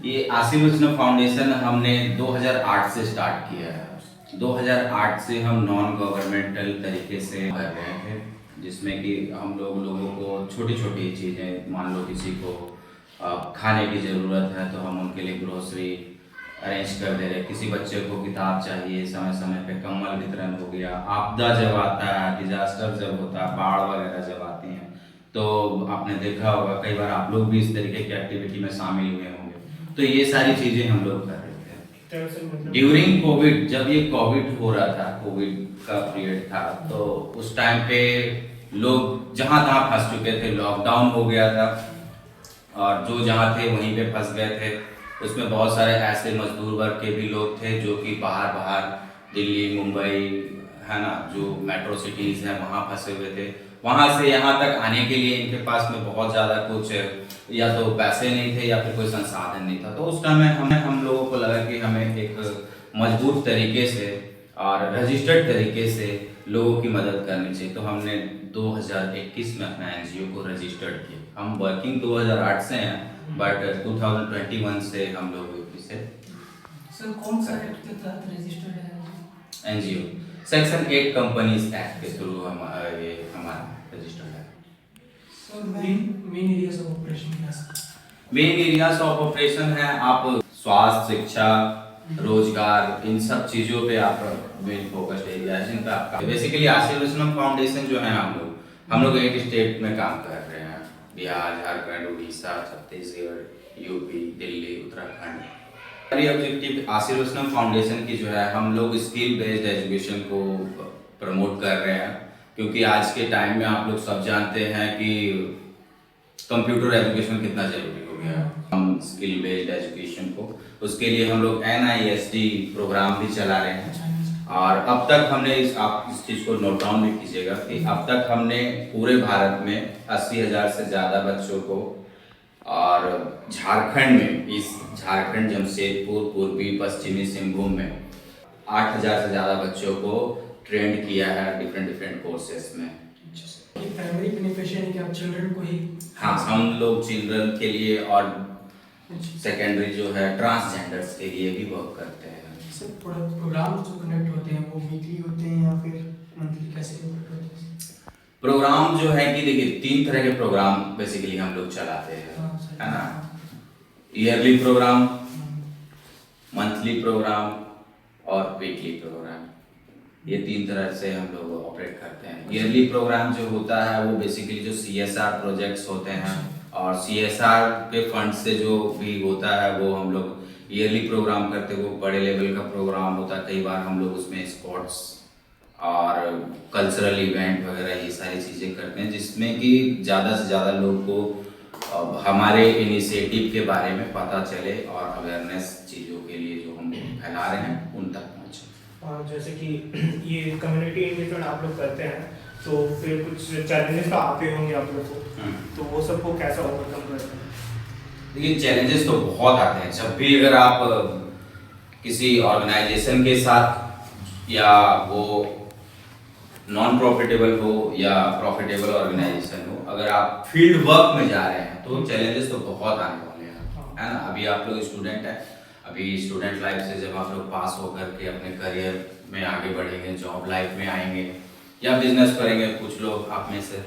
ये आशीर्वचन फाउंडेशन हमने 2008 से स्टार्ट किया है। 2008 से हम नॉन गवर्नमेंटल तरीके से कर रहे थे, जिसमें कि हम लोगों को छोटी छोटी चीज़ें, मान लो किसी को खाने की ज़रूरत है तो हम उनके लिए ग्रोसरी अरेंज कर दे रहे, किसी बच्चे को किताब चाहिए, समय समय पे कंबल वितरण हो गया। आपदा जब आता है, डिजास्टर जब होता है, बाढ़ वगैरह जब आती हैं, तो आपने देखा होगा, कई बार आप लोग भी इस तरीके की एक्टिविटी में शामिल हुए होंगे। तो ये सारी चीज़ें हम लोग कर रहे थे ड्यूरिंग कोविड। जब ये कोविड हो रहा था, कोविड का पीरियड था, तो उस टाइम पे लोग जहाँ तहाँ फंस चुके थे, लॉकडाउन हो गया था और जो जहाँ थे वहीं पे फंस गए थे। उसमें बहुत सारे ऐसे मजदूर वर्ग के भी लोग थे जो कि बाहर बाहर दिल्ली, मुंबई, है ना, जो मेट्रो सिटीज़ हैं वहाँ फंसे हुए थे। वहाँ से यहाँ तक आने के लिए इनके पास में बहुत ज़्यादा कुछ या तो पैसे नहीं थे या फिर कोई संसाधन नहीं था। तो उस टाइम में हम लोगों को लगा कि हमें एक मजबूत तरीके से और रजिस्टर्ड तरीके से लोगों की मदद करनी चाहिए। तो हमने 2021 में अपना एनजीओ को रजिस्टर्ड किया। हम वर्किंग 2008 से हैं, बट 2021 से हम लोग इसे सर कौन सा एक्ट के तहत रजिस्टर्ड है एनजीओ? सेक्शन 8 कंपनीज एक्ट के थ्रू ये हमारा रजिस्टर्ड है। Sir main areas of operation क्या है? मेन एरियाज ऑफ ऑपरेशन है, आप स्वास्थ्य, शिक्षा, रोजगार, इन सब चीज़ों पे आप मेन फोकस्ड एरिया है जिन पे आपका बेसिकली आशीर्वचनम फाउंडेशन जो है, हम लोग 8 स्टेट में काम कर रहे हैं। बिहार, झारखंड, उड़ीसा, छत्तीसगढ़, यूपी, दिल्ली, उत्तराखंड। हमारी ऑब्जेक्टिव आशीर्वचनम फाउंडेशन की जो है, हम लोग स्किल बेस्ड एजुकेशन को प्रमोट कर रहे हैं, क्योंकि आज के टाइम में आप लोग सब जानते हैं कि कंप्यूटर एजुकेशन कितना जरूरी हो गया है। हम स्किल बेस्ड एजुकेशन को, उसके लिए हम लोग NIST प्रोग्राम भी चला रहे हैं। और अब तक हमने आप इस चीज़ को नोट डाउन भी कीजिएगा कि अब तक हमने पूरे भारत में 80,000 से ज़्यादा बच्चों को, और झारखंड में, इस झारखंड, जमशेदपुर, पूर्वी पश्चिमी सिंहभूम में 8,000 से ज़्यादा बच्चों को ट्रेंड किया है डिफरेंट कोर्सेस में। प्राइमरी बेनिफिशियरी है कि आप चिल्ड्रन को ही? हाँ, हम लोग चिल्ड्रन के लिए और सेकेंडरी जो है ट्रांसजेंडर्स के लिए भी वर्क करते हैं। सर प्रोग्राम जो कनेक्ट होते हैं वो वीकली होते हैं या फिर मंथली, कैसे कनेक्ट होते हैं? प्रोग्राम जो है कि देखिए, 3 तरह के प्रोग्राम बेसिकली हम लोग चलाते हैं, है ना। ईयरली प्रोग्राम, मंथली प्रोग्राम और वीकली प्रोग्राम। ये 3 तरह से हम लोग ऑपरेट करते हैं। ईयरली प्रोग्राम जो होता है वो बेसिकली जो CSR प्रोजेक्ट्स होते हैं, और CSR के फंड से जो भी होता है वो हम लोग ईयरली प्रोग्राम करते हैं। वो बड़े लेवल का प्रोग्राम होता है, कई बार हम लोग उसमें स्पोर्ट्स और कल्चरल इवेंट वगैरह ये सारी चीज़ें करते हैं, जिसमें कि ज़्यादा से ज़्यादा लोग को हमारे इनिशिएटिव के बारे में पता चले और अवेयरनेस चीज़ों के लिए जो हम फैला रहे हैं उन तक पहुँचे। जैसे कि ये कम्युनिटी एंगेजमेंट आप लोग करते हैं, तो फिर कुछ चैलेंजेस तो आते होंगे आप लोग को, तो वो सबको कैसा ओवरकम करते हैं? देखिए, चैलेंजेस तो बहुत आते हैं। जब भी अगर आप किसी ऑर्गेनाइजेशन के साथ, या वो नॉन प्रॉफिटेबल हो या प्रॉफिटेबल ऑर्गेनाइजेशन हो, अगर आप फील्ड वर्क में जा रहे हैं तो चैलेंजेस तो बहुत आने वाले हैं, है ना। अभी आप लोग स्टूडेंट हैं, अभी स्टूडेंट लाइफ से जब आप लोग पास होकर के अपने करियर में आगे बढ़ेंगे, जॉब लाइफ में आएंगे या बिजनेस करेंगे, कुछ लोग आप में से,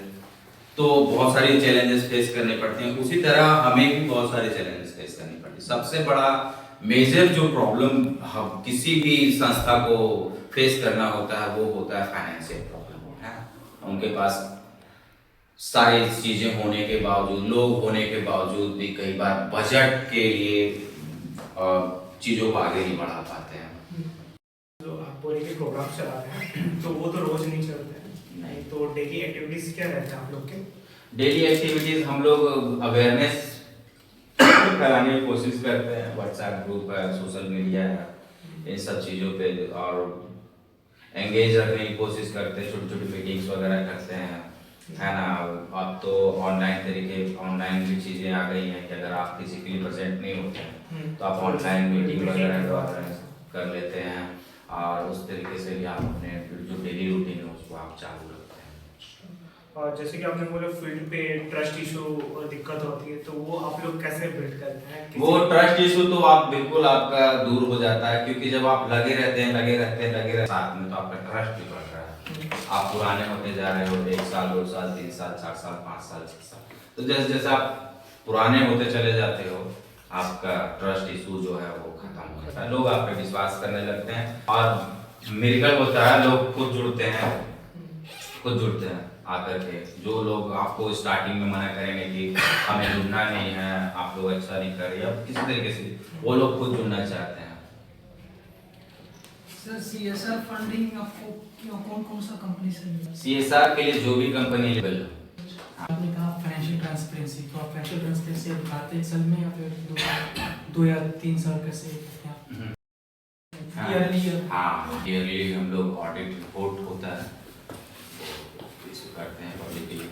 तो बहुत सारी चैलेंजेस फेस करने पड़ते हैं। उसी तरह हमें भी बहुत सारे चैलेंजेस फेस करनी पड़ती है। सबसे बड़ा मेजर जो प्रॉब्लम हम किसी भी संस्था को फेस करना होता है वो होता है फाइनेंशियल प्रॉब्लम, है। उनके पास सारी चीज़ें होने के बावजूद, लोग होने के बावजूद भी कई बार बजट के लिए चीज़ों को आगे नहीं बढ़ा पाते हैं। तो आप बोले कि प्रोग्राम चला रहे हैं, तो वो तो रोज नहीं चलते हैं, नहीं, तो डेली एक्टिविटीज क्या रहते हैं आप लोग के? डेली एक्टिविटीज हम लोग अवेयरनेस फैलाने की कोशिश करते हैं। व्हाट्सएप ग्रुप है, सोशल मीडिया है, इन सब चीज़ों पे और एंगेज रखने की कोशिश करते हैं। छोटी छोटी मीटिंग्स वगैरह करते हैं, है ना। अब तो ऑनलाइन भी चीज़ें आ गई हैं कि अगर आप फिजिकली प्रेजेंट नहीं होते हैं तो आप ऑनलाइन मीटिंग वगैरह कर लेते हैं, और उस तरीके से भी आप अपने जो डेली रूटीन है उसको आप चालू रखते हैं। और जैसे कि आपने बोला फील्ड पे ट्रस्ट इशू दिक्कत होती है, तो वो आप लोग कैसे बिल्ड करते हैं? वो ट्रस्ट इशू तो आप बिल्कुल आपका दूर हो जाता है, क्योंकि जब आप लगे रहते हैं साथ में, तो आपका ट्रस्ट भी बढ़ रहा है। आप पुराने होते जा रहे हो, 1 साल 2 साल 3 साल 4 साल 5 साल 6 साल, तो जैसे जैसे आप पुराने होते चले जाते हो, आपका ट्रस्ट इशू जो है वो खत्म हो जाता है, लोग आप पे विश्वास करने लगते हैं, और मिरेकल होता है, लोग खुद जुड़ते हैं आकर के। जो लोग आपको स्टार्टिंग में मना करेंगे कि हमें जुड़ना नहीं है, आप लोग अच्छा नहीं कर रहे, या किसी तरीके से वो लोग खुद जुड़ना चाहते हैं। सर CSR फंडिंग आपको कौन कौन सा कंपनी से मिला? CSR के लिए जो भी कंपनी लेवल हो। आपने कहा फाइनेंशियल ट्रांसपेरेंसी, तो आप फाइनेंशियल ट्रांसपेरेंसी दिखाते 1 साल में या फिर 2 या 3 साल कैसे? ईयरली हम लोग ऑडिट रिपोर्ट होता है, तो इशू करते हैं पब्लिक के लिए।